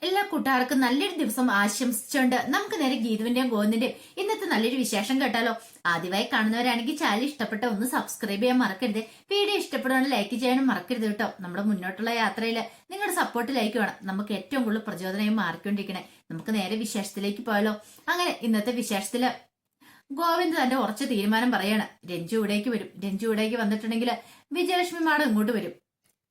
എല്ലാ കൂട്ടുകാർക്കും നല്ലൊരു ദിവസം ആശംസിച്ചുകൊണ്ട് നമുക്ക് നേരെ ഗീതുവിന്റെയും ഗോവിന്ദിന്റെയും ഇന്നത്തെ നല്ലൊരു വിശേഷം കേട്ടാലോ. ആദ്യമായി കാണുന്നവരാണെങ്കിൽ ചാനൽ ഇഷ്ടപ്പെട്ട ഒന്ന് സബ്സ്ക്രൈബ് ചെയ്യാൻ മറക്കരുത്. വീഡിയോ ഇഷ്ടപ്പെടുവാണെങ്കിൽ ലൈക്ക് ചെയ്യാനും മറക്കരുത് കേട്ടോ. നമ്മുടെ മുന്നോട്ടുള്ള യാത്രയിൽ നിങ്ങളുടെ സപ്പോർട്ട് ലൈക്ക് വേണം. നമുക്ക് ഏറ്റവും കൂടുതൽ പ്രചോദനമായി മാറിക്കൊണ്ടിരിക്കണേ. നമുക്ക് നേരെ വിശേഷത്തിലേക്ക് പോയാലോ. അങ്ങനെ ഇന്നത്തെ വിശേഷത്തില് ഗോവിന്ദ് തന്റെ ഉറച്ച തീരുമാനം പറയാണ്. രഞ്ജു ഇവിടേക്ക് വരും. രഞ്ജു ഇവിടേക്ക് വന്നിട്ടുണ്ടെങ്കിൽ വിജയലക്ഷ്മി മാഡം ഇങ്ങോട്ട് വരും.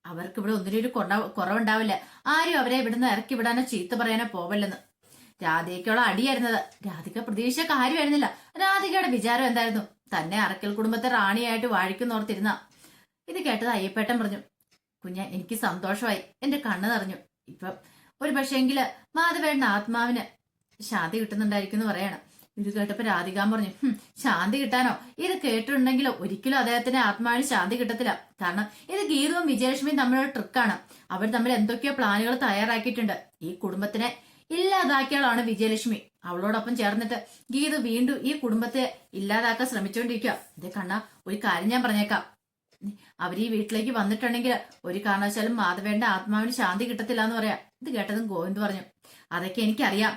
അവർക്ക് ഇവിടെ ഒന്നിനും ഒരു കുറവുണ്ടാവില്ല. ആരും അവരെ ഇവിടുന്ന് ഇറക്കി വിടാനോ ചീത്ത പറയാനോ പോവല്ലെന്ന്. രാധികയ്ക്കുള്ള അടിയായിരുന്നത്. രാധിക പ്രതീക്ഷിച്ച കാര്യമായിരുന്നില്ല. രാധികയുടെ വിചാരം എന്തായിരുന്നു? തന്നെ അറക്കൽ കുടുംബത്തെ റാണിയായിട്ട് വാഴിക്കുന്നോർത്തിരുന്ന. ഇത് കേട്ടത് അയ്യപ്പേട്ടൻ പറഞ്ഞു, കുഞ്ഞ എനിക്ക് സന്തോഷമായി, എന്റെ കണ്ണ് നിറഞ്ഞു. ഇപ്പം ഒരു പക്ഷേങ്കില് മാധവേട്ടൻ ആത്മാവിന് ശാന്തി കിട്ടുന്നുണ്ടായിരിക്കും എന്ന് പറയാണ്. ഇത് കേട്ടപ്പോ രാധികാൻ പറഞ്ഞു, ശാന്തി കിട്ടാനോ? ഇത് കേട്ടിട്ടുണ്ടെങ്കിൽ ഒരിക്കലും അദ്ദേഹത്തിന്റെ ആത്മാവിന് ശാന്തി കിട്ടത്തില്ല. കാരണം ഇത് ഗീതവും വിജയലക്ഷ്മിയും തമ്മിലുള്ള ട്രിക്കാണ്. അവർ തമ്മിൽ എന്തൊക്കെയോ പ്ലാനുകൾ തയ്യാറാക്കിയിട്ടുണ്ട്. ഈ കുടുംബത്തിനെ ഇല്ലാതാക്കിയാളാണ് വിജയലക്ഷ്മി. അവളോടൊപ്പം ചേർന്നിട്ട് ഗീതു വീണ്ടും ഈ കുടുംബത്തെ ഇല്ലാതാക്കാൻ ശ്രമിച്ചുകൊണ്ടിരിക്കുക. ഇത് കണ്ണ, ഒരു കാര്യം ഞാൻ പറഞ്ഞേക്കാം. അവർ ഈ വീട്ടിലേക്ക് വന്നിട്ടുണ്ടെങ്കിൽ ഒരു കാരണവശാലും മാധവേന്റെ ആത്മാവിന് ശാന്തി കിട്ടത്തില്ല എന്ന് പറയാം. ഇത് കേട്ടതും ഗോവിന്ദ് പറഞ്ഞു, അതൊക്കെ എനിക്കറിയാം.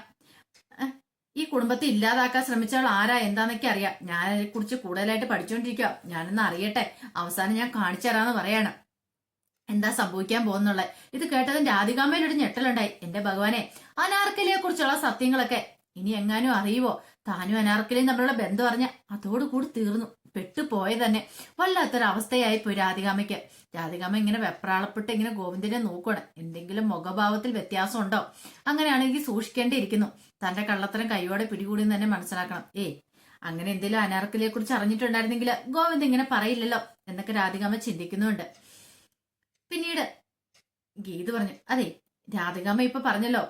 ഈ കുടുംബത്തെ ഇല്ലാതാക്കാൻ ശ്രമിച്ചാൽ ആരാ എന്താന്നൊക്കെ അറിയാം. ഞാൻ അതിനെ കുറിച്ച് കൂടുതലായിട്ട് പഠിച്ചുകൊണ്ടിരിക്കുക. ഞാനൊന്ന് അറിയട്ടെ, അവസാനം ഞാൻ കാണിച്ചു തരാന്ന് പറയാണ്. എന്താ സംഭവിക്കാൻ പോകുന്നുള്ളത്? ഇത് കേട്ടതും രാധികാമ്മയിലൊരു ഞെട്ടലുണ്ടായി. എന്റെ ഭഗവാനെ, അനാർക്കലിയെ കുറിച്ചുള്ള സത്യങ്ങളൊക്കെ ഇനി എങ്ങാനും അറിയുവോ? താനും അനാർക്കലിയും തമ്മിലുള്ള ബന്ധം അറിഞ്ഞ അതോടുകൂടി തീർന്നു. പെട്ടുപോയ തന്നെ. വല്ലാത്തൊരവസ്ഥയായി പോയി രാധികാമ്മയ്ക്ക്. രാധികാമ്മ ഇങ്ങനെ വെപ്രാളപ്പെട്ട് ഇങ്ങനെ ഗോവിന്ദനെ നോക്കുകയാണ്. എന്തെങ്കിലും മുഖഭാവത്തിൽ വ്യത്യാസം ഉണ്ടോ? അങ്ങനെയാണെങ്കിൽ സൂക്ഷിക്കേണ്ടിയിരിക്കുന്നു. തന്റെ കള്ളത്തരം കൈയോടെ പിടികൂടി തന്നെ മനസ്സിലാക്കണം. അങ്ങനെ എന്തെങ്കിലും അനാർക്കലിയെ കുറിച്ച് അറിഞ്ഞിട്ടുണ്ടായിരുന്നെങ്കിൽ ഗോവിന്ദ് ഇങ്ങനെ പറയില്ലല്ലോ എന്നൊക്കെ രാധികാമ്മ ചിന്തിക്കുന്നുണ്ട്. പിന്നീട് ഗീത് പറഞ്ഞു, അതെ രാധികാമ്മ ഇപ്പൊ പറഞ്ഞല്ലോ,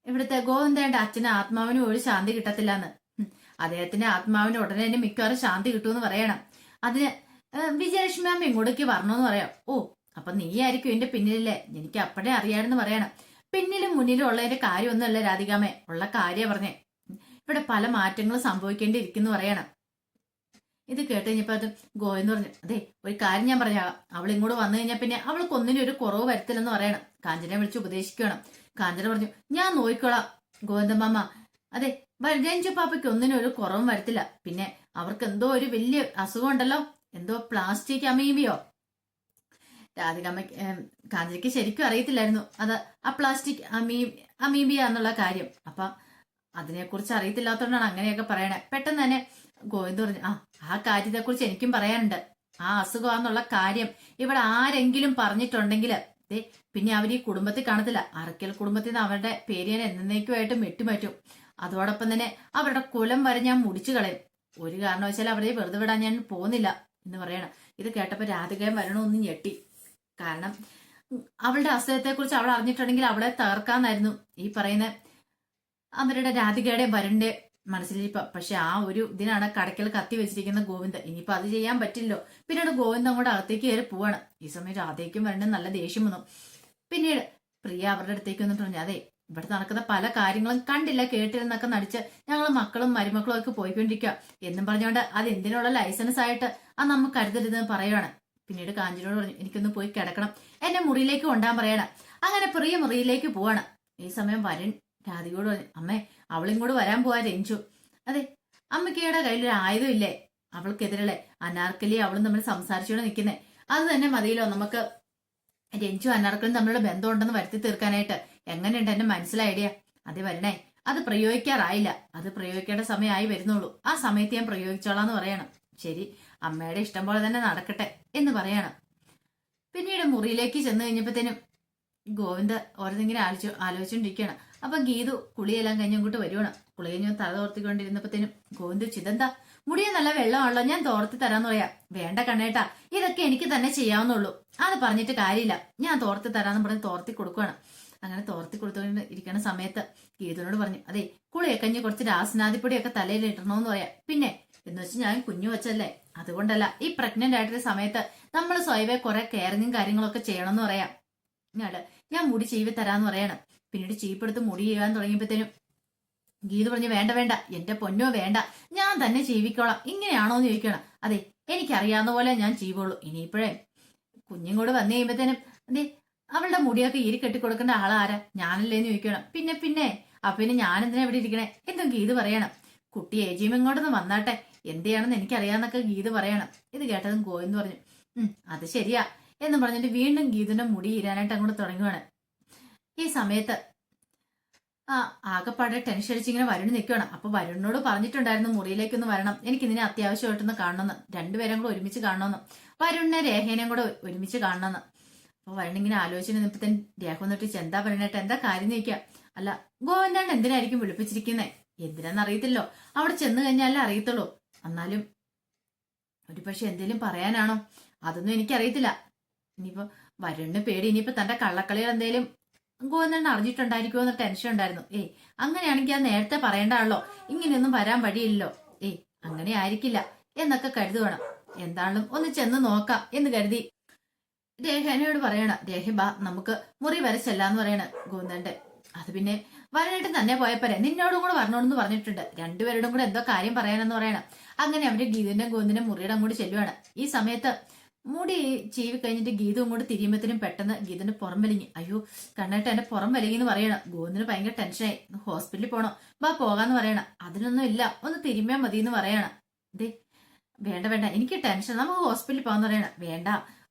ഇവിടുത്തെ ഗോവിന്ദന്റെ അച്ഛന് ആത്മാവിനും ഒരു ശാന്തി കിട്ടത്തില്ലെന്ന്. അദ്ദേഹത്തിന്റെ ആത്മാവിന് ഉടനെ തന്നെ മിക്കവാറും ശാന്തി കിട്ടുമെന്ന് പറയണം. അതിന് വിജയലക്ഷ്മി അമ്മ ഇങ്ങോട്ടേക്ക് വരണമെന്ന് പറയാം. ഓ, അപ്പൊ നീ ആയിരിക്കും എന്റെ പിന്നിലല്ലേ? എനിക്ക് അപ്പഴേ അറിയാമെന്ന് പറയണം. പിന്നിലും മുന്നിലും ഉള്ളതിന്റെ കാര്യമൊന്നുമല്ല രാധികാമ്മേ, ഉള്ള കാര്യം പറഞ്ഞേ. ഇവിടെ പല മാറ്റങ്ങളും സംഭവിക്കേണ്ടിയിരിക്കുന്നു പറയണം. ഇത് കേട്ട് കഴിഞ്ഞപ്പോ അത് ഗോവിന്ദ് പറഞ്ഞു, അതെ ഒരു കാര്യം ഞാൻ പറഞ്ഞാകാം. അവൾ ഇങ്ങോട്ട് വന്നു കഴിഞ്ഞാൽ പിന്നെ അവൾക്ക് ഒന്നിനും ഒരു കുറവ് വരുത്തില്ലെന്ന് പറയണം. കാഞ്ചനെ വിളിച്ച് ഉപദേശിക്കണം. കാഞ്ചന പറഞ്ഞു, ഞാൻ നോക്കിക്കോളാം ഗോവിന്ദമാമ. അതെ, രഞ്ജു പാപ്പയ്ക്ക് ഒന്നിനും ഒരു കുറവും വരത്തില്ല. പിന്നെ അവർക്ക് എന്തോ ഒരു വലിയ അസുഖം ഉണ്ടല്ലോ, എന്തോ പ്ലാസ്റ്റിക് അമീബിയോ. രാധികാമ്മയ്ക്ക് കാഞ്ചനയ്ക്ക് ശരിക്കും അറിയത്തില്ലായിരുന്നു അത് ആ പ്ലാസ്റ്റിക് അമീബിയ എന്നുള്ള കാര്യം. അപ്പൊ അതിനെക്കുറിച്ച് അറിയത്തില്ലാത്തതുകൊണ്ടാണ് അങ്ങനെയൊക്കെ പറയണേ. പെട്ടെന്ന് തന്നെ ഗോവിന്ദ് പറഞ്ഞു, ആ കാര്യത്തെക്കുറിച്ച് എനിക്കും പറയാനുണ്ട്. ആ അസുഖമാന്നുള്ള കാര്യം ഇവിടെ ആരെങ്കിലും പറഞ്ഞിട്ടുണ്ടെങ്കിൽ പിന്നെ അവർ ഈ കുടുംബത്തിൽ കാണത്തില്ല. അറക്കൽ കുടുംബത്തിൽ നിന്ന് അവരുടെ പേര് ഞാൻ എന്നേക്കുമായിട്ട് വെട്ടിമാറ്റും. അതോടൊപ്പം തന്നെ അവരുടെ കുലം വരെ ഞാൻ മുടിച്ചു കളയും. ഒരു കാരണവശാലും അവരെ വെറുതെ വിടാൻ ഞാൻ പോകുന്നില്ല എന്ന് പറയണം. ഇത് കേട്ടപ്പോ രാധികയും വരണമെന്ന് ഞെട്ടി. കാരണം അവളുടെ അസുഖത്തെക്കുറിച്ച് അവൾ അറിഞ്ഞിട്ടുണ്ടെങ്കിൽ അവളെ തകർക്കാന്നായിരുന്നു ഈ പറയുന്ന അവരുടെ രാധികയുടെ വരന്റെ മനസ്സിലിരിപ്പ. പക്ഷെ ആ ഒരു ഇതിനാണ് കടയ്ക്കൽ കത്തി വെച്ചിരിക്കുന്ന ഗോവിന്ദ്. ഇനിയിപ്പോ അത് ചെയ്യാൻ പറ്റില്ലോ. പിന്നീട് ഗോവിന്ദ് അങ്ങോട്ട് അകത്തേക്ക് കയറി പോവാണ്. ഈ സമയം രാധയ്ക്കും വരണ്ട നല്ല ദേഷ്യം വന്നു. പിന്നീട് പ്രിയ അവരുടെ അടുത്തേക്ക് വന്നിട്ട് പറഞ്ഞു, അതെ ഇവിടെ നടക്കുന്ന പല കാര്യങ്ങളും കണ്ടില്ല കേട്ടില്ലെന്നൊക്കെ നടിച്ച് ഞങ്ങൾ മക്കളും മരുമക്കളും ഒക്കെ പോയിക്കൊണ്ടിരിക്കുക എന്നും പറഞ്ഞുകൊണ്ട് അത് എന്തിനുള്ള ലൈസൻസ് ആയിട്ട് അത് നമുക്ക് കരുതരുതെന്ന് പറയുവാണ്. പിന്നീട് കാഞ്ചനോട് പറഞ്ഞു, എനിക്കൊന്ന് പോയി കിടക്കണം, എന്നെ മുറിയിലേക്ക് കൊണ്ടാൻ പറയണം. അങ്ങനെ പ്രിയ മുറിയിലേക്ക് പോവാണ്. ഈ സമയം വരൻ രാധികയോട് പറഞ്ഞു, അമ്മേ അവളിങ്ങോട്ട് വരാൻ പോവാ രഞ്ജു. അതെ, അമ്മയ്ക്കയുടെ കയ്യിലൊരു ആയുധം ഇല്ലേ? അവൾക്കെതിരെ അനാർക്കലി അവളും തമ്മിൽ സംസാരിച്ചുകൊണ്ട് നിൽക്കുന്നേ. അത് തന്നെ മതിയല്ലോ നമുക്ക് രഞ്ജു അനാർക്കലും തമ്മിലുള്ള ബന്ധം ഉണ്ടെന്ന് വരുത്തി തീർക്കാനായിട്ട്. എങ്ങനെയുണ്ട് എന്നെ മനസ്സിലായിടിയ? അത് വരണേ, അത് പ്രയോഗിക്കാറായില്ല, അത് പ്രയോഗിക്കേണ്ട സമയമായി വരുന്നുള്ളൂ. ആ സമയത്ത് ഞാൻ പ്രയോഗിച്ചോളാന്ന് പറയണം. ശരി, അമ്മയുടെ ഇഷ്ടം പോലെ തന്നെ നടക്കട്ടെ എന്ന് പറയണം. പിന്നീട് മുറിയിലേക്ക് ചെന്ന് കഴിഞ്ഞപ്പോഴത്തേനും ഗോവിന്ദ് ഓരോന്നിങ്ങനെ ആലോചിച്ചോണ്ടിരിക്കുകയാണ്. അപ്പൊ ഗീതു കുളിയെല്ലാം കഴിഞ്ഞ് അങ്ങോട്ട് വരുവാണ്. കുളി കഴിഞ്ഞ് തല തോർത്തിക്കൊണ്ടിരുന്നപ്പോഴത്തേനും ഗോവിന്ദ് ചിതെന്താ മുടിയെ നല്ല വെള്ളമാണല്ലോ, ഞാൻ തോർത്തി തരാന്ന് പറയാം. വേണ്ട കണ്ണേട്ടാ, ഇതൊക്കെ എനിക്ക് തന്നെ ചെയ്യാവുന്നുള്ളൂ, അത് പറഞ്ഞിട്ട് കാര്യമില്ല, ഞാൻ തോർത്തി തരാന്ന് പറഞ്ഞ് തോർത്തി കൊടുക്കുകയാണ്. അങ്ങനെ തോർത്തി കൊടുത്തുകൊണ്ട് ഇരിക്കുന്ന സമയത്ത് ഗീതുവിനോട് പറഞ്ഞു, അതെ കുളിയെ കഴിഞ്ഞ് കുറച്ച് രാസനാദിപ്പൊടിയൊക്കെ തലയിൽ ഇടണമെന്ന് പറയാം. പിന്നെ എന്ന് വെച്ച് ഞാൻ കുഞ്ഞു വെച്ചല്ലേ, അതുകൊണ്ടല്ല, ഈ പ്രഗ്നന്റ് ആയിട്ടുള്ള സമയത്ത് നമ്മൾ സ്വയവേ കുറെ കെയറിങ്ങും കാര്യങ്ങളൊക്കെ ചെയ്യണമെന്ന് പറയാം. ഞാൻ മുടി ചീവി തരാന്ന് പറയണം. പിന്നീട് ചീപ്പെടുത്ത് മുടി ചെയ്യാൻ തുടങ്ങിയപ്പോഴത്തേനും ഗീത പറഞ്ഞു, വേണ്ട വേണ്ട എന്റെ പൊന്നോ വേണ്ട, ഞാൻ തന്നെ ചീവിക്കോളാം. ഇങ്ങനെയാണോന്ന് ചോദിക്കണം. അതെ എനിക്കറിയാവുന്ന പോലെ ഞാൻ ചീവുള്ളൂ. ഇനിയിപ്പോഴേ കുഞ്ഞും കൂടെ വന്നു കഴിയുമ്പോഴത്തേനും അതെ അവളുടെ മുടിയൊക്കെ ഈരി കെട്ടി കൊടുക്കേണ്ട ആളാരാ? ഞാനല്ലേന്ന് ചോദിക്കണം. പിന്നെ പിന്നെ ഞാൻ എന്തിനാ ഇവിടെ ഇരിക്കണേ എന്തും ഗീത് പറയണം. കുട്ടി ഏജിയും ഇങ്ങോട്ടൊന്ന് വന്നാട്ടെ, എന്ത് ചെയ്യണമെന്ന് എനിക്കറിയാന്നൊക്കെ ഗീത് പറയണം. ഇത് കേട്ടതും ഗോവിന്ദ് പറഞ്ഞു, അത് ശരിയാ എന്ന് പറഞ്ഞിട്ട് വീണ്ടും ഗീതിന്റെ മുടി ഈരാനായിട്ട് അങ്ങോട്ട് തുടങ്ങുവാണ്. ഈ സമയത്ത് ആകെപ്പാടെ ടെൻഷൻ അടിച്ചിങ്ങനെ വരുൺ നിൽക്കുകയാണ്. അപ്പൊ വരുണിനോട് പറഞ്ഞിട്ടുണ്ടായിരുന്നു മുറിയിലേക്കൊന്ന് വരണം, എനിക്ക് ഇതിനെ അത്യാവശ്യമായിട്ടൊന്ന് കാണണമെന്ന്, രണ്ടുപേരും കൂടെ ഒരുമിച്ച് കാണണമെന്ന്, വരുണിനെ രേഖേനെയും കൂടെ ഒരുമിച്ച് കാണണമെന്ന്. അപ്പൊ വരുൺ ഇങ്ങനെ ആലോചിച്ചു നിന്നപ്പത്തേൻ രേഖ വന്നിട്ട് എന്താ പറയണേട്ട്, എന്താ കാര്യം ചോദിക്കാം. അല്ല ഗോവിന്ദാണ്ട് എന്തിനായിരിക്കും വിളിപ്പിച്ചിരിക്കുന്നേ? എന്തിനാന്ന് അറിയത്തില്ലോ, അവിടെ ചെന്ന് കഴിഞ്ഞാലേ അറിയത്തുള്ളൂ. എന്നാലും ഒരു പക്ഷെ എന്തേലും പറയാനാണോ? അതൊന്നും എനിക്കറിയത്തില്ല. ഇനിയിപ്പോ വരുണിന് പേടി, ഇനിയിപ്പോ തന്റെ കള്ളക്കളികൾ എന്തേലും ഗോവിന്ദൻ അറിഞ്ഞിട്ടുണ്ടായിരിക്കുമോ എന്ന ടെൻഷൻ ഉണ്ടായിരുന്നു. അങ്ങനെയാണെങ്കിൽ അത് നേരത്തെ പറയണ്ടാണല്ലോ, ഇങ്ങനെയൊന്നും വരാൻ വഴിയില്ലല്ലോ. അങ്ങനെ ആയിരിക്കില്ല എന്നൊക്കെ കരുതുവേണം. എന്താണെങ്കിലും ഒന്ന് ചെന്ന് നോക്കാം എന്ന് കരുതി രേഖനോട് പറയണം. രേഖ ബാ നമുക്ക് മുറി വരെ ചെല്ലാന്ന് പറയണ ഗോവിന്ദന്റെ. അത് പിന്നെ വരനായിട്ട് തന്നെ പോയപ്പോരെ, നിന്നോടും കൂടെ വരണോന്ന് പറഞ്ഞിട്ടുണ്ട്, രണ്ടുപേരോടും കൂടെ എന്തോ കാര്യം പറയാനെന്ന് പറയണം. അങ്ങനെ അവര് ഗീതിന്റെ ഗോവിന്ദന്റെ മുറിയുടെ അങ്ങോട്ട് ചെല്ലുവാണ്. ഈ സമയത്ത് മുടി ചീവി കഴിഞ്ഞിട്ട് ഗീത അങ്ങോട്ട് തിരിയുമ്പത്തിനും പെട്ടെന്ന് ഗീതന്റെ പുറം വലിഞ്ഞു. അയ്യോ കണ്ണായിട്ട് എന്റെ പുറം വലിയെന്ന് പറയണം. ഗോവിന്ദന് ഭയങ്കര ടെൻഷനായി. ഹോസ്പിറ്റലിൽ പോണോ? ബാ പോകാന്ന് പറയണം. അതിനൊന്നും ഇല്ല, ഒന്ന് തിരുമ്മിയാ മതി എന്ന് പറയണം. വേണ്ട എനിക്ക് ടെൻഷൻ, നമുക്ക് ഹോസ്പിറ്റലിൽ പോകാന്ന് പറയണം. വേണ്ട,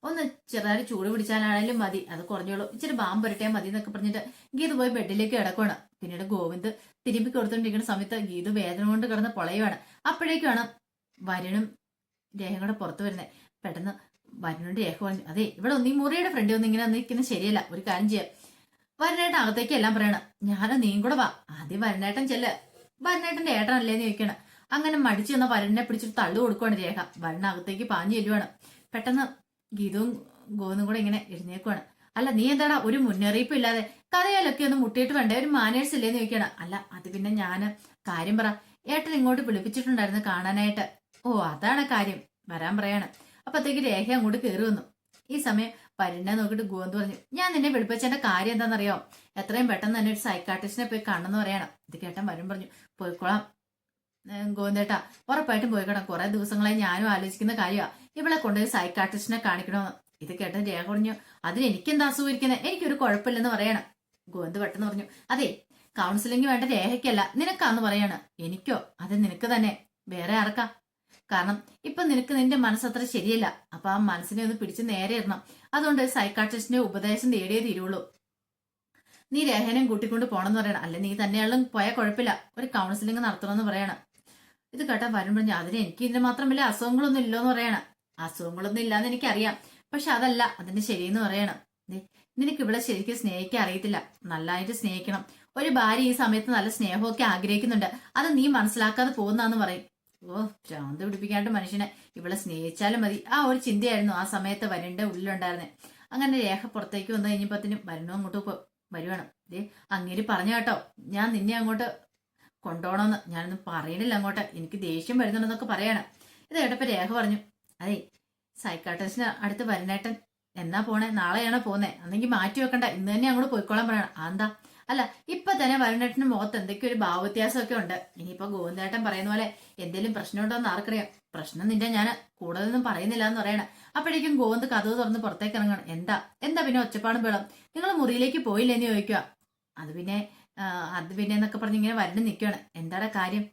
ഒന്ന് ചെറുതായി ചൂട് പിടിച്ചാലാണെങ്കിലും മതി, അത് കുറഞ്ഞോളൂ, ഇച്ചിരി ബാമ്പ് പുരട്ടിയാൽ മതി എന്നൊക്കെ പറഞ്ഞിട്ട് ഗീത പോയി ബെഡിലേക്ക് കിടക്കുകയാണ്. പിന്നീട് ഗോവിന്ദ് തിരുമ്പി കൊടുത്തോണ്ടിരിക്കുന്ന സമയത്ത് ഗീത വേദന കൊണ്ട് കിടന്ന് പൊളയുവാണ്. അപ്പോഴേക്കാണ് വരുണും രേഖയും കൂടെ പുറത്തു വരുന്നത്. പെട്ടെന്ന് വരുണോട് രേഖ പറഞ്ഞു, അതെ ഇവിടെ ഒന്നീ മുറിയുടെ ഫ്രണ്ട് ഒന്നും ഇങ്ങനെ നിൽക്കുന്നത് ശരിയല്ല, ഒരു കാര്യം ചെയ്യാം. വരുണേട്ടൻ അകത്തേക്ക് എല്ലാം പറയണം, ഞാനോ നീയും കൂടെ വാ. ആദ്യം വരുണേട്ടൻ ചെല്ല്, വരുണേട്ടന്റെ ഏട്ടനല്ലേന്ന് ചോദിക്കണം. അങ്ങനെ മടിച്ചു വന്ന വരുണിനെ പിടിച്ചിട്ട് തള്ളു കൊടുക്കുവാണ് രേഖ. വരുണ അകത്തേക്ക് പാഞ്ഞു ചെല്ലുവാണ്. പെട്ടെന്ന് ഗീതവും ഗോവിന്ദും കൂടെ ഇങ്ങനെ എഴുന്നേക്കുവാണ്. അല്ല നീ എന്താടാ ഒരു മുന്നറിയിപ്പ് ഇല്ലാതെ, കഥയിലൊക്കെ ഒന്ന് മുട്ടിയിട്ട് വേണ്ടേ, ഒരു മാനേഴ്സ് ഇല്ലേന്ന് ചോദിക്കണം. അല്ല അത് പിന്നെ ഞാന് കാര്യം പറ, ഏട്ടൻ ഇങ്ങോട്ട് വിളിപ്പിച്ചിട്ടുണ്ടായിരുന്നു കാണാനായിട്ട്. ഓ അതാണ് കാര്യം, വരാൻ പറയാണ്. അപ്പത്തേക്ക് രേഖ അങ്ങോട്ട് കയറി വന്നു. ഈ സമയം വരുണിനെ നോക്കിയിട്ട് ഗോവിന്ദ് പറഞ്ഞു, ഞാൻ നിന്നെ വിളിപ്പിച്ചതിന്റെ കാര്യം എന്താണെന്നറിയോ, എത്രയും പെട്ടെന്ന് തന്നെ ഒരു സൈക്കാട്രിസ്റ്റിനെ പോയി കാണണമെന്ന് പറയണം. ഇത് കേട്ടാൻ വരുൺ പറഞ്ഞു, പോയിക്കോളാം ഗോവിന്ദേട്ടാ, ഉറപ്പായിട്ടും പോയിക്കണം, കുറെ ദിവസങ്ങളായി ഞാനും ആലോചിക്കുന്ന കാര്യമാണ്, ഇവളെ കൊണ്ടുപോയി സൈക്കാട്രിസ്റ്റിനെ കാണിക്കണമെന്ന്. ഇത് കേട്ട രേഖ പറഞ്ഞു, അതിന് എനിക്കെന്താ അസുഖം ഇരിക്കുന്നത്, എനിക്കൊരു കുഴപ്പമില്ലെന്ന് പറയണം. ഗോവിന്ദ് പെട്ടെന്ന് പറഞ്ഞു, അതെ കൗൺസിലിംഗ് വേണ്ട രേഖയ്ക്കല്ല നിനക്കാന്ന് പറയാണ്. എനിക്കോ? അത് നിനക്ക് തന്നെ, വേറെ ആർക്കാ? കാരണം ഇപ്പൊ നിനക്ക് നിന്റെ മനസ്സത്ര ശരിയല്ല, അപ്പൊ ആ മനസ്സിനെ ഒന്ന് പിടിച്ച് നേരെ ഇടണം. അതുകൊണ്ട് സൈക്കാട്രിസ്റ്റിന്റെ ഉപദേശം തേടിയേ തീരുള്ളൂ. നീ രേഖനെയും കൂട്ടിക്കൊണ്ട് പോണെന്ന് പറയണം, അല്ലെ നീ തന്നെയാളും പോയാൽ കുഴപ്പമില്ല, ഒരു കൗൺസിലിംഗ് നടത്തണമെന്ന് പറയണം. ഇത് കേട്ടാ വരും പറഞ്ഞു, അതിന് എനിക്ക് ഇതിന് മാത്രം വലിയ അസുഖങ്ങളൊന്നും ഇല്ലോന്ന് പറയണം. അസുഖങ്ങളൊന്നും ഇല്ലാന്ന് എനിക്കറിയാം, പക്ഷെ അതല്ല അതിന് ശരിയെന്ന് പറയണം. നിനക്ക് ഇവിടെ ശരിക്കും സ്നേഹിക്കാൻ അറിയത്തില്ല, നല്ലതായിട്ട് സ്നേഹിക്കണം. ഒരു ഭാര്യ ഈ സമയത്ത് നല്ല സ്നേഹമൊക്കെ ആഗ്രഹിക്കുന്നുണ്ട്, അത് നീ മനസ്സിലാക്കാതെ പോകുന്നാന്ന് പറയും. ഓ ഭ്രാന്ത് പിടിപ്പിക്കാണ്ട് മനുഷ്യനെ, ഇവിടെ സ്നേഹിച്ചാലും മതി, ആ ഒരു ചിന്തയായിരുന്നു ആ സമയത്ത് വരുണിന്റെ ഉള്ളിലുണ്ടായിരുന്നെ. അങ്ങനെ രേഖ പുറത്തേക്ക് വന്നു കഴിഞ്ഞപ്പത്തിനും വരുണും അങ്ങോട്ട് വരുവാണ്. അങ്ങേര് പറഞ്ഞു കേട്ടോ, ഞാൻ നിന്നെ അങ്ങോട്ട് കൊണ്ടുപോകണമെന്ന്, ഞാനൊന്നും പറയണില്ല അങ്ങോട്ട്, എനിക്ക് ദേഷ്യം വരുന്നുണ്ടെന്നൊക്കെ പറയാണ്. ഇത് കേട്ടപ്പോ രേഖ പറഞ്ഞു, അതെ സൈക്കാട്രിസ്റ്റിന് അടുത്ത് വരുണേട്ടൻ എന്നാ പോണേ, നാളെയാണോ പോന്നേ, അന്നെങ്കിൽ മാറ്റി വെക്കണ്ട, ഇന്ന് തന്നെ അങ്ങോട്ട് പോയിക്കോളാൻ പറയണം. എന്താ? അല്ല ഇപ്പൊ തന്നെ വരുണേട്ടന്റെ മുഖത്ത് എന്തൊക്കെയോ ഒരു ഭാവവ്യത്യാസമൊക്കെ ഉണ്ട്, ഇനിയിപ്പോ ഗോവിന്ദേട്ടൻ പറയുന്ന പോലെ എന്തെങ്കിലും പ്രശ്നമുണ്ടോ എന്ന് ആർക്കറിയാം. പ്രശ്നം നിന്റെ ഞാൻ കൂടുതലൊന്നും പറയുന്നില്ല എന്ന് പറയണം. അപ്പോഴേക്കും ഗോവിന്ദ് കഥവ് തുറന്ന് പുറത്തേക്ക് ഇറങ്ങണം. എന്താ പിന്നെ ഒച്ചപ്പാടും ബഹളം, നിങ്ങൾ മുറിയിലേക്ക് പോയില്ലെന്ന് ചോദിക്കുക. അത് പിന്നെ എന്നൊക്കെ പറഞ്ഞ് ഇങ്ങനെ വരണ്ട് നിൽക്കുകയാണ്. എന്താടാ കാര്യം?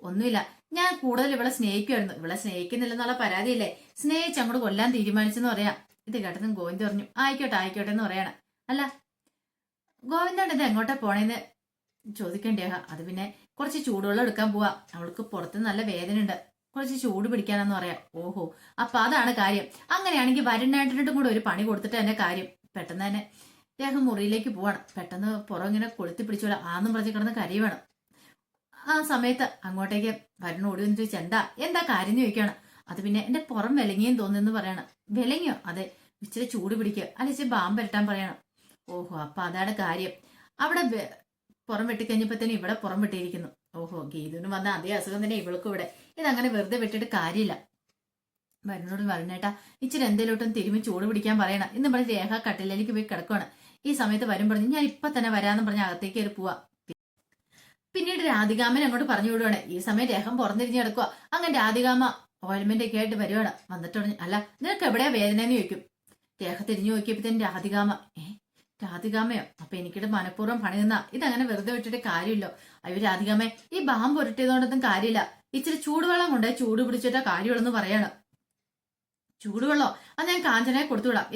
ഒന്നുമില്ല, ഞാൻ കൂടുതൽ ഇവളെ സ്നേഹിക്കുമായിരുന്നു, ഇവളെ സ്നേഹിക്കുന്നില്ലെന്നുള്ള പരാതിയില്ലേ, സ്നേഹിച്ച് അങ്ങോട്ട് കൊല്ലാൻ തീരുമാനിച്ചെന്ന് പറയാം. ഇത് കേട്ടതും ഗോവിന്ദ് പറഞ്ഞു, ആയിക്കോട്ടെ എന്ന് പറയണം. അല്ല ഗോവിന്ദാണ് ഇത് എങ്ങോട്ടാ പോണേന്ന് ചോദിക്കേണ്ടിയ. അത് പിന്നെ കുറച്ച് ചൂടുവെള്ളം എടുക്കാൻ പോവാ, അവൾക്ക് പുറത്ത് നല്ല വേദന ഉണ്ട്, കുറച്ച് ചൂട് പിടിക്കാനെന്ന് പറയാം. ഓഹോ അപ്പൊ അതാണ് കാര്യം, അങ്ങനെയാണെങ്കിൽ വരുണേട്ടനും കൂടെ ഒരു പണി കൊടുത്തിട്ട് തന്നെ കാര്യം. പെട്ടെന്ന് തന്നെ അദ്ദേഹം മുറിയിലേക്ക് പോവാണ്. പെട്ടെന്ന് പുറം ഇങ്ങനെ കൊളുത്തി പിടിച്ചോളാം ആന്നും പറഞ്ഞ് കിടന്ന് കരയുവാണ്. ആ സമയത്ത് അങ്ങോട്ടേക്ക് വരുൺ ഓടി വന്ന് ചോദിച്ചാൽ എന്താ കാര്യം ചോദിക്കുകയാണ്. അത് പിന്നെ എന്റെ പുറം വിലങ്ങിയെന്ന് തോന്നുന്നു പറയണം. വിലങ്ങിയോ? അതെ, ഇച്ചിരി ചൂട് പിടിക്കുക, അല്ല ഇച്ചിരി ബാമ്പ് വരട്ടാൻ പറയണം. ഓഹോ അപ്പൊ അതാണ് കാര്യം, അവിടെ പുറം വെട്ടിക്കഴിഞ്ഞപ്പോ തന്നെ ഇവിടെ പുറം വെട്ടിയിരിക്കുന്നു. ഓഹോ ഗീതുവിന് വന്ന അതേ അസുഖം തന്നെ ഇവൾക്കും ഇവിടെ, ഇതങ്ങനെ വെറുതെ വിട്ടിട്ട് കാര്യമില്ല. വരുണോട് വരുണേട്ടാ ഇച്ചിരി എന്തേലോട്ടും തിരുമ്പി ചൂട് പിടിക്കാൻ പറയണം എന്ന് പറഞ്ഞ് രേഖ കട്ടിലേക്ക് പോയി കിടക്കുവാണ്. ഈ സമയത്ത് വരും പറഞ്ഞു, ഞാൻ ഇപ്പൊ തന്നെ വരാന്ന് പറഞ്ഞ് അകത്തേക്ക് കയറി പോവാ. പിന്നീട് രാധികാമ്മൻ അങ്ങോട്ട് പറഞ്ഞു വിടുവാണ്. ഈ സമയം രേഖം പുറന്നിരിഞ്ഞ് കിടക്കുക. അങ്ങനെ രാധികാമ്മ ഓയിൽമെന്റ് ഒക്കെ ആയിട്ട് വരുവാണ്. വന്നിട്ട് പറഞ്ഞു, അല്ല നിനക്ക് എവിടെയാ വേദന എന്ന് ചോദിക്കും. രേഖ തിരിഞ്ഞു നോക്കിയപ്പോഴത്തേനും രാധികാമ രാധികാമയോ? അപ്പൊ എനിക്കിട്ട് മനഃപൂർവ്വം പണിയുന്ന ഇതങ്ങനെ വെറുതെ വിട്ടിട്ട് കാര്യമില്ലോ. അയ്യോ രാധികാമേ, ഈ ബാമ്പ് ഉരുട്ടിയതുകൊണ്ടൊന്നും കാര്യമില്ല. ഇച്ചിരി ചൂടുവെള്ളം കൊണ്ട് ചൂട് പിടിച്ചിട്ട കാര്യമുള്ളെന്ന് പറയാണ്. ചൂടുവെള്ളോ? അത് ഞാൻ കാഞ്ചനയെ കൊടുത്തുവിടാം.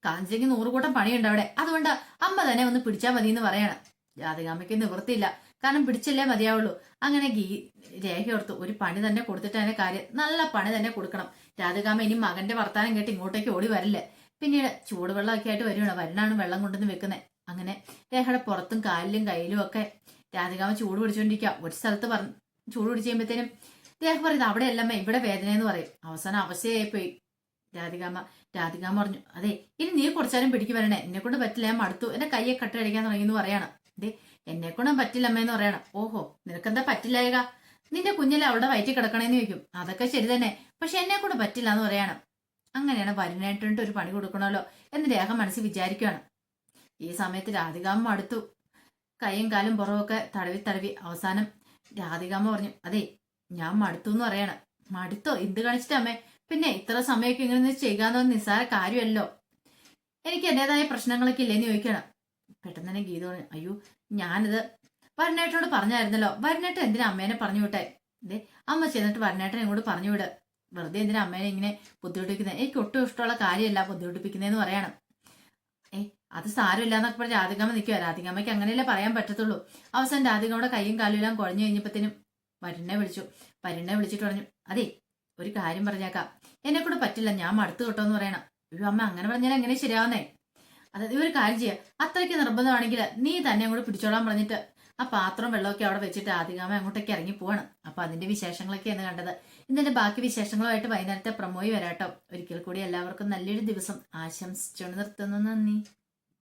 കാഞ്ചനയ്ക്ക് 100 കൂട്ടം പണിയുണ്ട് അവിടെ. അതുകൊണ്ട് അമ്മ തന്നെ ഒന്ന് പിടിച്ചാൽ മതി എന്ന് പറയാണ്. രാധികാമ്മയ്ക്ക് നിവൃത്തിയില്ല, കാരണം പിടിച്ചല്ലേ മതിയാവുള്ളൂ. അങ്ങനെ രേഖ ഓർത്തു, ഒരു പണി തന്നെ കൊടുത്തിട്ട് അതിന്റെ കാര്യം, നല്ല പണി തന്നെ കൊടുക്കണം. രാധികാമ്മ ഇനി മകന്റെ വർത്താനം കേട്ട് ഇങ്ങോട്ടേക്ക് ഓടി വരില്ലേ. പിന്നീട് ചൂടുവെള്ളമൊക്കെ ആയിട്ട് വരുവാണ്. വരണാണ് വെള്ളം കൊണ്ടുവന്ന് വെക്കുന്നത്. അങ്ങനെ രേഖയുടെ പുറത്തും കാലിലും കയ്യിലും ഒക്കെ രാധികാമ്മ ചൂട് പിടിച്ചോണ്ടിരിക്കുക. ഒരു സ്ഥലത്ത് ചൂട് പിടിച്ച് കഴിയുമ്പോഴത്തേനും രേഖ പറയുന്നത് അവിടെ അല്ലമ്മ, ഇവിടെ വേദന എന്ന് പറയും. അവസാനം അവശയായിപ്പോയി രാധികാമ്മ പറഞ്ഞു, അതെ ഇനി നീ കുറച്ചാലും പിടിക്ക് വരണേ, എന്നെ കൊണ്ട് പറ്റില്ല, ഞാൻ മടുത്തു, എന്റെ കയ്യെ കട്ടടിക്കാൻ തുടങ്ങി എന്ന് പറയാണ്. എന്നെ കൊണ്ടും പറ്റില്ലമ്മയെന്ന് പറയണം. ഓഹോ, നിനക്കെന്താ പറ്റില്ലായക? നിന്റെ കുഞ്ഞിലെ അവളുടെ വയറ്റിൽ കിടക്കണേന്ന് ചോദിക്കും. അതൊക്കെ ശരി തന്നെ, പക്ഷെ എന്നെ കൊണ്ട് പറ്റില്ല എന്ന് പറയാണ്. അങ്ങനെയാണ് വരുണേട്ടനിട്ട് ഒരു പണി കൊടുക്കണമല്ലോ എന്ന് രേഖ മനസ്സിൽ വിചാരിക്കുകയാണ്. ഈ സമയത്ത് രാധികാമ്മ മടുത്തു. കൈയും കാലും പുറമൊക്കെ തടവി തടവി അവസാനം രാധികാമ്മ പറഞ്ഞു, അതെ ഞാൻ മടുത്തു എന്ന് പറയണം. മടുത്തോ? എന്ത് കാണിച്ചിട്ടമ്മേ? പിന്നെ ഇത്ര സമയമൊക്കെ ഇങ്ങനെ ചെയ്യാന്ന് നിസ്സാര കാര്യമല്ലോ, എനിക്ക് എന്റേതായ പ്രശ്നങ്ങളൊക്കെ ഇല്ലേന്ന് ചോദിക്കണം. പെട്ടെന്ന് തന്നെ ഗീത പറഞ്ഞു, അയ്യോ ഞാനിത് വരുണേട്ടനോട് പറഞ്ഞായിരുന്നല്ലോ, വരുണേട്ടൻ എന്തിനാ അമ്മേനെ പറഞ്ഞു വിട്ടെ? അമ്മ ചെന്നിട്ട് വരുണേട്ടനെ ഇങ്ങോട്ട് പറഞ്ഞു വിട്, വെറുതെ എന്തിനാ അമ്മേനെ ഇങ്ങനെ ബുദ്ധിമുട്ടിക്കുന്നത്, എനിക്ക് ഒട്ടും ഇഷ്ടമുള്ള കാര്യമല്ല ബുദ്ധിമുട്ടിപ്പിക്കുന്നതെന്ന് പറയണം. അത് സാരമില്ല എന്നൊക്കെ പറഞ്ഞ് രാധികാമ്മ നിൽക്കുക. രാധികാമ്മയ്ക്ക് അങ്ങനെയല്ലേ പറയാൻ പറ്റത്തുള്ളൂ. അവസാനം രാധികമ്മയുടെ കൈയും കാലും എല്ലാം കുഴഞ്ഞു കഴിഞ്ഞപ്പോഴത്തേനും വരുണെ വിളിച്ചിട്ട് പറഞ്ഞു, അതെ ഒരു കാര്യം പറഞ്ഞേക്കാം, എന്നെ കൂടെ പറ്റില്ല, ഞാൻ മടുത്തു കേട്ടോ എന്ന് പറയണം. അയ്യോ അമ്മ അങ്ങനെ പറഞ്ഞാൽ എങ്ങനെ ശരിയാവുന്നേ? അതായത് ഒരു കാര്യം ചെയ്യാം, അത്രയ്ക്ക് നിർബന്ധമാണെങ്കിൽ നീ തന്നെ അങ്ങോട്ട് പിടിച്ചോളാൻ പറഞ്ഞിട്ട് ആ പാത്രം വെള്ളമൊക്കെ അവിടെ വെച്ചിട്ട് രാധികാമ്മ അങ്ങോട്ടേക്ക് ഇറങ്ങി പോവാണ്. അപ്പൊ അതിന്റെ വിശേഷങ്ങളൊക്കെയാണ് കണ്ടത്. ഇതിന്റെ ബാക്കി വിശേഷങ്ങളുമായിട്ട് വൈകുന്നേരത്തെ പ്രമോയി വരാട്ടോ. ഒരിക്കൽ കൂടി എല്ലാവർക്കും നല്ലൊരു ദിവസം ആശംസിച്ചുകൊണ്ട് നിർത്തുന്നു. നന്ദി.